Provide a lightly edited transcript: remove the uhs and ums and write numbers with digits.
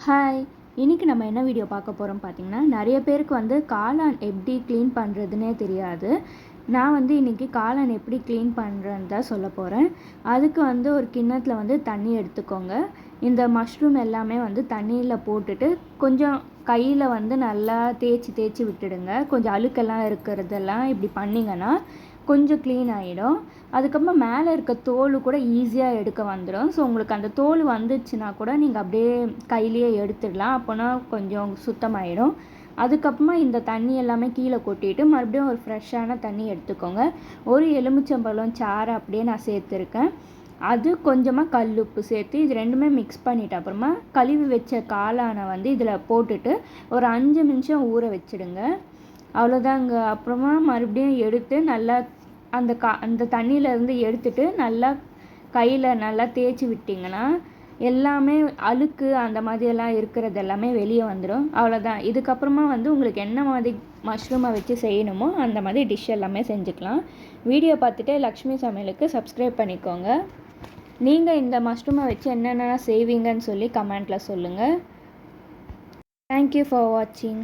Hi! இன்னைக்கு நம்ம என்ன வீடியோ பார்க்க போறோம் பார்த்தீங்கன்னா, நெறைய பேருக்கு வந்து காளான் எப்படி கிளீன் பண்ணுறதுன்னே தெரியாது. நான் வந்து இன்னைக்கு காளான் எப்படி கிளீன் பண்ணுறேன்னு தான் சொல்லப் போறேன். அதுக்கு வந்து ஒரு கிண்ணத்துல வந்து தண்ணி எடுத்துக்கோங்க. இந்த மஷ்ரூம் எல்லாமே வந்து தண்ணீல போட்டுட்டு, கொஞ்சம் கையில வந்து நல்லா தேய்ச்சி விட்டுடுங்க. கொஞ்சம் அழுக்கெல்லாம் இருக்கிறதெல்லாம் இப்படி பண்ணீங்கன்னா, கொஞ்சம் க்ளீன் ஆயிடும். அதுக்கப்புறமா மேலே இருக்க தோல் கூட ஈஸியா எடுக்க வந்துடும். ஸோ உங்களுக்கு அந்த தோல் வந்துச்சுன்னா கூட நீங்கள் அப்படியே கையிலேயே எடுத்துடலாம். அப்போனா கொஞ்சம் சுத்தமாயிடும். அதுக்கப்புறமா இந்த தண்ணி எல்லாமே கீழே கொட்டிட்டு மறுபடியும் ஒரு ஃப்ரெஷ்ஷான தண்ணி எடுத்துக்கோங்க. ஒரு எலுமிச்சம்பழம் சாறை அப்படியே நான் சேர்த்துருக்கேன். அது கொஞ்சமாக கல் உப்பு சேர்த்து இது ரெண்டுமே மிக்ஸ் பண்ணிவிட்டு அப்புறமா கழுவி வச்ச காளானை வந்து இதில் போட்டுட்டு ஒரு 5 நிமிஷம் ஊற வச்சிடுங்க. அவ்வளோதாங்க. அப்புறமா மறுபடியும் எடுத்து நல்லா அந்த தண்ணியிலேருந்து எடுத்துட்டு நல்லா கையில் நல்லா தேய்ச்சி விட்டிங்கன்னா எல்லாமே அழுக்கு அந்த மாதிரியெல்லாம் இருக்கிறது எல்லாமே வெளியே வந்துடும். அவ்வளோதான். இதுக்கப்புறமா வந்து உங்களுக்கு என்ன மாதிரி மஷ்ரூமை வச்சு செய்யணுமோ அந்த மாதிரி டிஷ் எல்லாமே செஞ்சுக்கலாம். வீடியோ பார்த்துட்டு லக்ஷ்மி சமையலுக்கு சப்ஸ்கிரைப் பண்ணிக்கோங்க. நீங்கள் இந்த மஷ்ரூமை வச்சு என்னென்ன செய்வீங்கன்னு சொல்லி கமெண்ட்டில் சொல்லுங்கள். தேங்க்யூ ஃபார் வாட்சிங்.